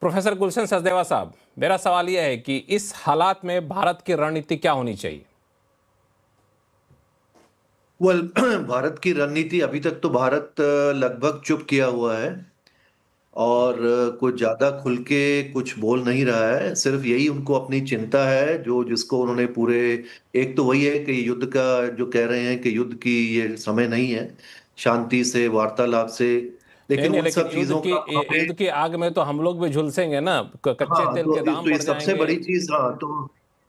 Professor गुलशन सचदेवा साहब, मेरा सवाल यह है कि इस हालात में भारत की रणनीति क्या होनी चाहिए? वेल भारत की रणनीति अभी तक तो भारत लगभग चुप किया हुआ है और कुछ ज्यादा खुल के कुछ बोल नहीं रहा है। सिर्फ यही उनको अपनी चिंता है जो जिसको उन्होंने पूरे एक तो वही है कि युद्ध का जो कह रहे हैं कि युद्ध की ये समय नहीं है, शांति से वार्तालाप से। नहीं लेकिन नहीं, उन लेकिन सब चीजों का हमें युद्ध की आग में तो हम लोग भी झुलसेंगे ना। कच्चे हाँ तेल के दाम तो ये बढ़ सबसे जाएंगे। बड़ी चीज। हाँ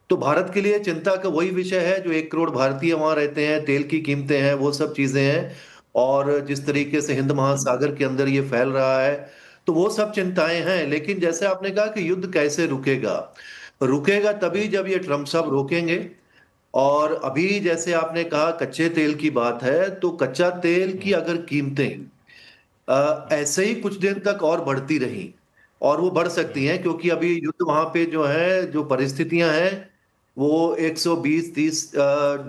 तो भारत के लिए चिंता का वही विषय है जो 1 करोड़ भारतीय वहां रहते हैं, तेल की कीमतें हैं, वो सब चीजें हैं। और जिस तरीके से हिंद महासागर के अंदर ये फैल रहा है, तो वो सब चिंताएं हैं। लेकिन जैसे आपने कहा कि युद्ध कैसे रुकेगा, रुकेगा तभी जब ये ट्रम्प साहब रोकेंगे। और अभी जैसे आपने कहा कच्चे तेल की बात है, तो कच्चा तेल की अगर कीमतें ऐसे ही कुछ दिन तक और बढ़ती रही, और वो बढ़ सकती हैं क्योंकि अभी युद्ध वहां पे जो है, जो परिस्थितियां हैं, वो 120-30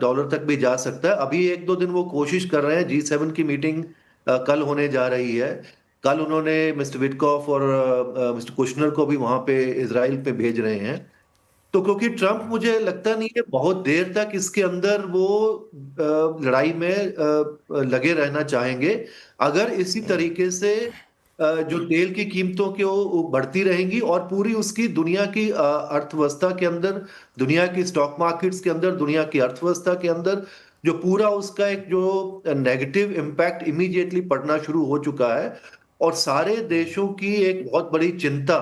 डॉलर तक भी जा सकता है। अभी 1-2 दिन वो कोशिश कर रहे हैं। G7 की मीटिंग कल होने जा रही है। कल उन्होंने मिस्टर विटकॉफ और मिस्टर कुशनर को भी वहां पे इसराइल पे भेज रहे हैं। तो क्योंकि ट्रम्प मुझे लगता नहीं है बहुत देर तक इसके अंदर वो लड़ाई में लगे रहना चाहेंगे। अगर इसी तरीके से जो तेल की कीमतों की वो बढ़ती रहेंगी और पूरी उसकी दुनिया की अर्थव्यवस्था के अंदर, दुनिया की स्टॉक मार्केट्स के अंदर, दुनिया की अर्थव्यवस्था के अंदर जो पूरा उसका एक जो नेगेटिव इम्पैक्ट इमीडिएटली पड़ना शुरू हो चुका है। और सारे देशों की एक बहुत बड़ी चिंता,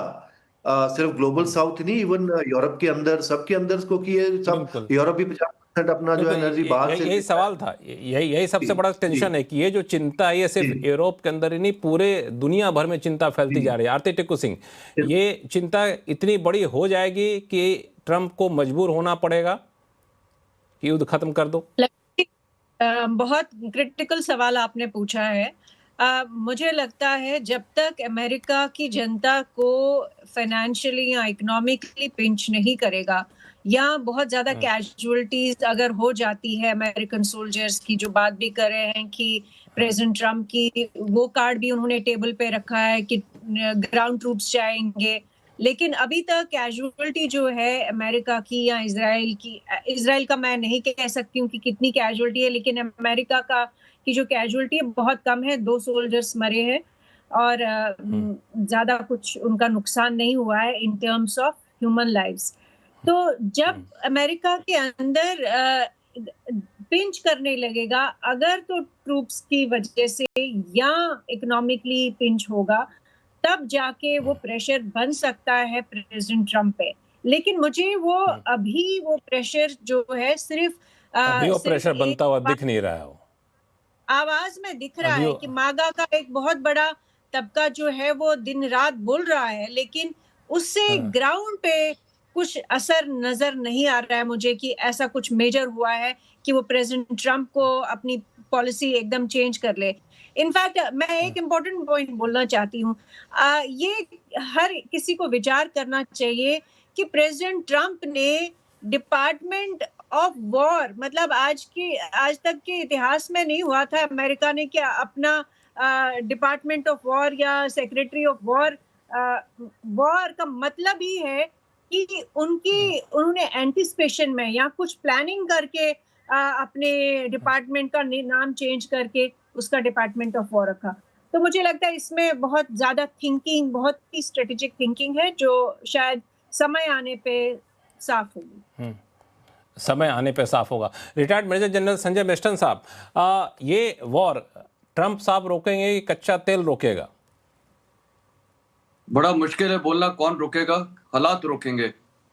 सिर्फ ग्लोबल साउथ नहीं, इवन यूरोप के अंदर, सबके अंदर, क्योंकि ये सब बिल्कुल यूरोप भी 50% अपना जो बिल्कुल, एनर्जी बाहर से यही लेता है। सवाल था। यही सबसे जी बड़ा जी टेंशन है कि ये जो चिंता है ये जी सिर्फ यूरोप के अंदर ही नहीं, पूरे दुनिया भर में चिंता फैलती जा जी रही है। आरती टिक्कू सिंह, ये चिंता इतनी बड़ी हो जाएगी कि ट्रंप को मजबूर होना पड़ेगा कि युद्ध खत्म कर दो? बहुत क्रिटिकल सवाल आपने पूछा है। मुझे लगता है जब तक अमेरिका की जनता को फाइनेंशियली या इकोनॉमिकली पिंच नहीं करेगा, या बहुत ज्यादा कैजुअलिटीज अगर हो जाती है अमेरिकन सोल्जर्स की, जो बात भी कर रहे हैं कि प्रेसिडेंट ट्रम्प की वो कार्ड भी उन्होंने टेबल पे रखा है कि ग्राउंड ट्रूप्स जाएंगे, लेकिन अभी तक कैजुअलिटी जो है अमेरिका की या इजराइल की, इजराइल का मैं नहीं कह सकती हूँ कि कितनी कैजुअलिटी है, लेकिन अमेरिका का की जो कैजुअलिटी है बहुत कम है। 2 सोल्जर्स मरे हैं और ज्यादा कुछ उनका नुकसान नहीं हुआ है in terms of human lives. तो जब अमेरिका के अंदर पिंच करने लगेगा, अगर तो ट्रूप्स की वजह से या इकोनॉमिकली पिंच होगा, तब जाके वो प्रेशर बन सकता है प्रेसिडेंट ट्रम्प पे। लेकिन मुझे वो अभी वो प्रेशर जो है सिर्फ अभी वो प्रेशर बनता हुआ एक दिख नहीं रहा है। वो आवाज में दिख रहा अभी है कि मागा का एक बहुत बड़ा तबका जो है वो दिन रात बोल रहा है, लेकिन उससे ग्राउंड पे कुछ असर नजर नहीं आ रहा है मुझे कि ऐसा कुछ मेजर हुआ है कि वो प्रेसिडेंट ट्रम्प को अपनी पॉलिसी एकदम चेंज कर ले। इनफैक्ट मैं एक इम्पोर्टेंट पॉइंट बोलना चाहती हूँ। ये हर किसी को विचार करना चाहिए कि प्रेसिडेंट ट्रम्प ने डिपार्टमेंट ऑफ वॉर, मतलब आज तक के इतिहास में नहीं हुआ था अमेरिका ने क्या अपना डिपार्टमेंट ऑफ वॉर या सेक्रेटरी ऑफ वॉर, वॉर का मतलब ही है कि उन्होंने एंटिसिपेशन में या कुछ प्लानिंग करके अपने डिपार्टमेंट का नाम चेंज करके उसका डिपार्टमेंट ऑफ वॉर रखा। तो मुझे लगता है इसमें बहुत ज्यादा थिंकिंग, बहुत ही स्ट्रेटेजिक थिंकिंग है जो शायद समय आने पे साफ होगी। समय आने पे साफ होगा। Retired major general Sanjay Meston साहब, ये वॉर ट्रंप साहब रोकेंगे कि कच्चा तेल रोकेगा? बड़ा मुश्किल है बोलना कौन रोकेगा। हालात रोकेंगे।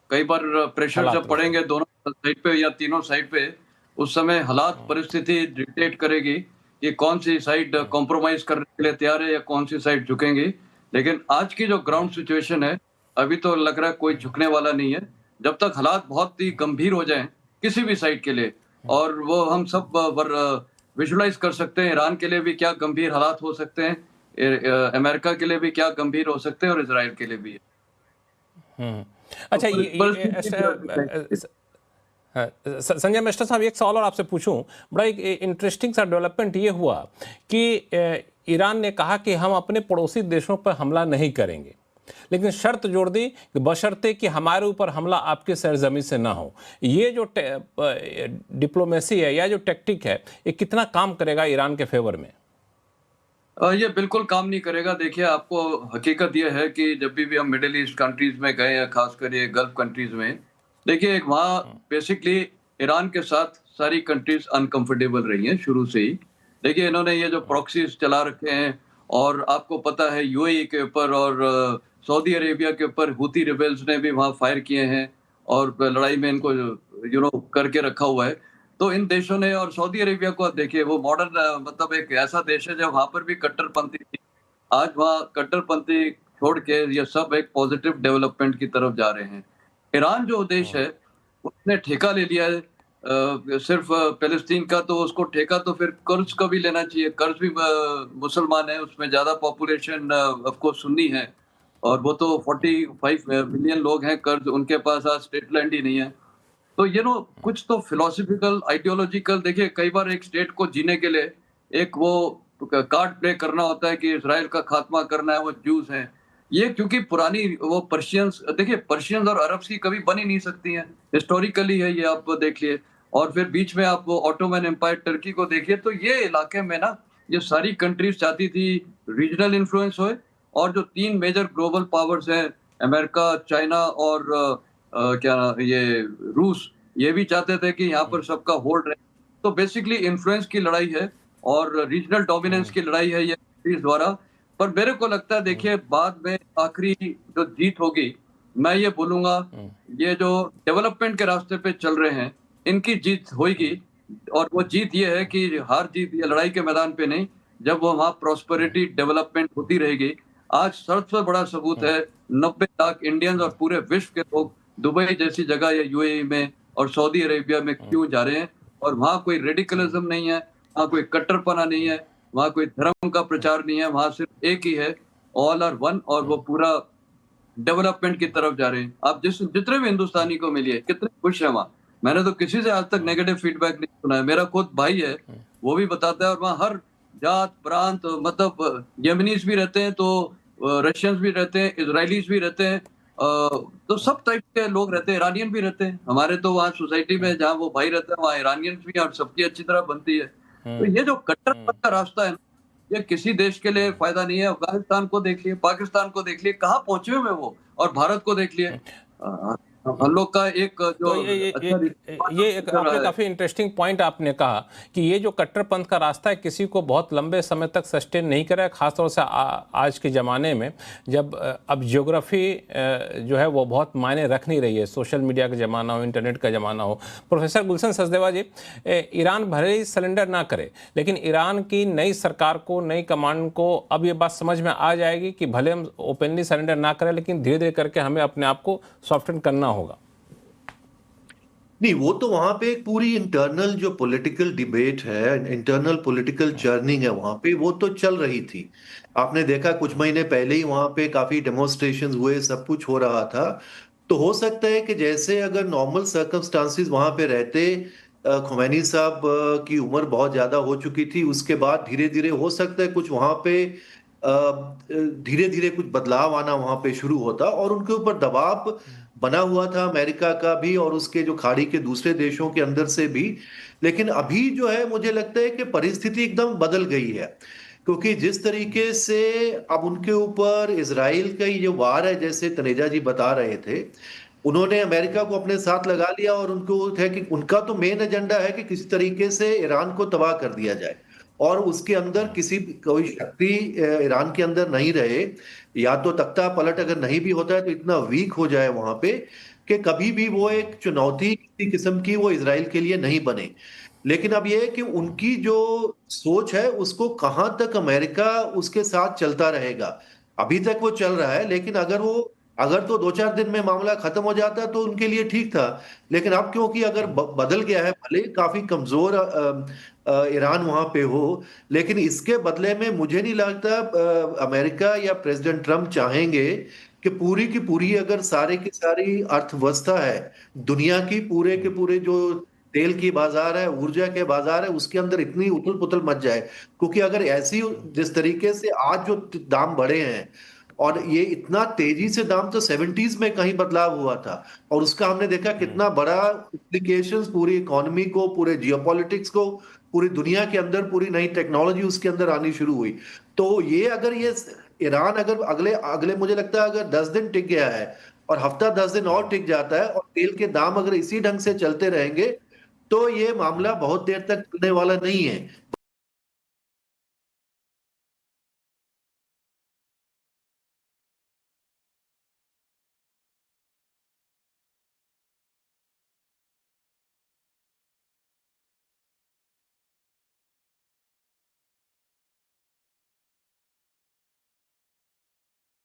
कई बार प्रेशर जब पड़ेंगे दोनों साइड पे या तीनों साइड पे, उस समय हालात परिस्थिति डिक्टेट करेगी कि कौन सी साइड कॉम्प्रोमाइज करने के लिए तैयार है या कौन सी साइड झुकेंगी। लेकिन आज की जो ग्राउंड सिचुएशन है, अभी तो लग रहा है कोई झुकने वाला नहीं है जब तक हालात बहुत ही गंभीर हो जाएं किसी भी साइड के लिए। और वो हम सब विजुलाइज कर सकते हैं ईरान के लिए भी क्या गंभीर हालात हो सकते हैं, अमेरिका के लिए भी क्या गंभीर हो सकते हैं, और इजराइल के लिए भी है। अच्छा, संजय मिश्रा साहब, एक सवाल और आपसे पूछूं। बड़ा एक इंटरेस्टिंग सा डेवलपमेंट ये हुआ कि ईरान ने कहा कि हम अपने पड़ोसी देशों पर हमला नहीं करेंगे। लेकिन शर्त जोड़ दी कि बशर्ते कि हमारे ऊपर हमला आपके सरजमी से ना हो। ये जो डिप्लोमेसी है या जो टैक्टिक है, ये कितना काम करेगा ईरान के फेवर में? ये बिल्कुल काम नहीं करेगा। देखिए, आपको हकीकत ये है कि जब भी हम मिडिल ईस्ट कंट्रीज में गए हैं, खासकर ये गल्फ कंट्रीज में, देखिए वहाँ बेसिकली ईरान के साथ सारी कंट्रीज अनकंफर्टेबल रही हैं शुरू से ही। देखिए, इन्होंने ये जो प्रॉक्सीज चला रखे हैं, और आपको पता है यूएई के ऊपर और सऊदी अरेबिया के ऊपर हुती रिबेल्स ने भी वहाँ फायर किए हैं और लड़ाई में इनको करके रखा हुआ है। तो इन देशों ने, और सऊदी अरेबिया को आप देखिए, वो मॉडर्न मतलब एक ऐसा देश है जब वहां पर भी कट्टरपंथी थी, आज वहाँ कट्टरपंथी छोड़ के ये सब एक पॉजिटिव डेवलपमेंट की तरफ जा रहे हैं। ईरान जो देश है उसने ठेका ले लिया है सिर्फ फिलिस्तीन का, तो उसको ठेका तो फिर कर्ज का भी लेना चाहिए। कर्ज भी मुसलमान है, उसमें ज्यादा पॉपुलेशन ऑफ कोर्स सुन्नी है, और वो तो 45 मिलियन लोग हैं। कर्ज उनके पास आज स्टेट लैंड ही नहीं है। तो कुछ तो फिलोसफिकल आइडियोलॉजिकल, देखिए कई बार एक स्टेट को जीने के लिए एक वो कार्ड प्ले करना होता है कि इसराइल का खात्मा करना है, वो ज्यूज हैं। ये क्योंकि पुरानी वो पर्शियंस, देखिए पर्शियंस और अरब्स की कभी बन ही नहीं सकती हैं, हिस्टोरिकली है ये, आप देख लिए। और फिर बीच में आप वो ऑटोमन एम्पायर टर्की को देखिए, तो ये इलाके में ना ये सारी कंट्रीज चाहती थी रीजनल इन्फ्लुएंस होए, और जो 3 मेजर ग्लोबल पावर्स हैं, अमेरिका, चाइना और ये रूस, ये भी चाहते थे कि यहाँ पर सबका होल्ड रहे। तो बेसिकली इन्फ्लुएंस की लड़ाई है और रीजनल डोमिनेंस की लड़ाई है ये कंट्रीज द्वारा। पर मेरे को लगता है, देखिए बाद में आखिरी जो जीत होगी, मैं ये बोलूंगा, ये जो डेवलपमेंट के रास्ते पे चल रहे हैं इनकी जीत होगी। और वो जीत ये है कि हार जीत ये लड़ाई के मैदान पे नहीं, जब वो वहाँ प्रॉस्पेरिटी डेवलपमेंट होती रहेगी। आज सबसे बड़ा सबूत है 90 लाख इंडियंस और पूरे विश्व के लोग दुबई जैसी जगह या यूएई में और सऊदी अरेबिया में क्यों जा रहे हैं। और वहाँ कोई रेडिकलिज्म नहीं है, वहाँ कोई कट्टरपना नहीं है, वहाँ कोई धर्म का प्रचार नहीं है, वहाँ सिर्फ एक ही है, ऑल आर वन, और वो पूरा डेवलपमेंट की तरफ जा रहे हैं। आप जितने भी हिंदुस्तानी को मिलिए, कितने खुश है वहाँ। मैंने तो किसी से आज तक नेगेटिव फीडबैक नहीं सुना है। मेरा खुद भाई है, वो भी बताता है। और वहाँ हर जात प्रांत, मतलब येमनीज भी रहते हैं, तो रशियंस भी रहते हैं, इजरायलीज भी रहते हैं, तो सब टाइप के लोग रहते हैं, ईरानियन भी रहते हैं। हमारे तो वहाँ सोसाइटी में जहाँ वो भाई रहता है वहाँ ईरानियंस भी हैं, और सबकी अच्छी तरह बनती है। तो ये जो कट्टरपंथ का रास्ता है, ये किसी देश के लिए फायदा नहीं है। अफगानिस्तान को देख लिए, पाकिस्तान को देख लिए, कहाँ पहुंचे हुए वो, और भारत को देख लिए। हम लोग का एक जो तो ये एक आपने काफ़ी इंटरेस्टिंग पॉइंट आपने कहा कि ये जो कट्टरपंथ का रास्ता है किसी को बहुत लंबे समय तक सस्टेन नहीं करेगा, खासतौर से आज के ज़माने में, जब अब ज्योग्राफी जो है वो बहुत मायने रख नहीं रही है। सोशल मीडिया का ज़माना हो, इंटरनेट का ज़माना हो। प्रोफेसर गुलशन सचदेवा जी, ईरान भले ही सरेंडर ना करे, लेकिन ईरान की नई सरकार को, नई कमांड को अब ये बात समझ में आ जाएगी कि भले हम ओपनली सरेंडर ना करें, लेकिन धीरे धीरे करके हमें अपने आप को सॉफ्टन करना होगा। नहीं, वो तो वहां पे एक पूरी इंटरनल जो पॉलिटिकल डिबेट है, इंटरनल पॉलिटिकल चर्निंग है वहां पे, वो तो चल रही थी। आपने देखा कुछ महीने पहले ही वहां पे काफी डेमोन्स्ट्रेशंस हुए, सब कुछ हो रहा था। तो हो सकता है कि जैसे अगर नॉर्मल सर्कमस्टांसिस वहां पे रहते, खुमैनी साहब की उम्र बहुत ज्यादा हो चुकी थी, उसके बाद धीरे धीरे हो सकता है कुछ वहां पे धीरे धीरे कुछ बदलाव आना वहां पे शुरू होता, और उनके ऊपर दबाव बना हुआ था अमेरिका का भी और उसके जो खाड़ी के दूसरे देशों के अंदर से भी। लेकिन अभी जो है मुझे लगता है कि परिस्थिति एकदम बदल गई है, क्योंकि जिस तरीके से अब उनके ऊपर इजराइल का ये जो वार है, जैसे तनेजा जी बता रहे थे, उन्होंने अमेरिका को अपने साथ लगा लिया, और उनको है कि उनका तो मेन एजेंडा है कि किसी तरीके से ईरान को तबाह कर दिया जाए, और उसके अंदर कोई शक्ति ईरान के अंदर नहीं रहे, या तो तख्ता पलट अगर नहीं भी होता है तो इतना वीक हो जाए वहां पे कि कभी भी वो एक चुनौती किसी किस्म की वो इजराइल के लिए नहीं बने। लेकिन अब ये है कि उनकी जो सोच है उसको कहां तक अमेरिका उसके साथ चलता रहेगा। अभी तक वो चल रहा है, लेकिन अगर तो 2-4 दिन में मामला खत्म हो जाता तो उनके लिए ठीक था। लेकिन अब क्योंकि अगर बदल गया है, भले काफी कमजोर ईरान वहां पे हो, लेकिन इसके बदले में मुझे नहीं लगता अमेरिका या प्रेसिडेंट ट्रम्प चाहेंगे कि पूरी की पूरी अगर सारे की सारी अर्थव्यवस्था है दुनिया की, पूरे के पूरे जो तेल की बाजार है, ऊर्जा के बाजार है, उसके अंदर इतनी उथल पुथल मच जाए। क्योंकि अगर ऐसी जिस तरीके से आज जो दाम बढ़े हैं, और ये इतना तेजी से दाम तो 70s में कहीं बदलाव हुआ था, और उसका हमने देखा कितना बड़ा इम्प्लीकेशंस पूरी इकोनॉमी को, पूरे जियोपॉलिटिक्स को, पूरी दुनिया के अंदर पूरी नई टेक्नोलॉजी उसके अंदर आनी शुरू हुई। तो ये अगर ये ईरान अगर अगले अगले मुझे लगता है अगर 10 दिन टिक गया है और हफ्ता 10 दिन और टिक जाता है और तेल के दाम अगर इसी ढंग से चलते रहेंगे तो ये मामला बहुत देर तक चलने वाला नहीं है।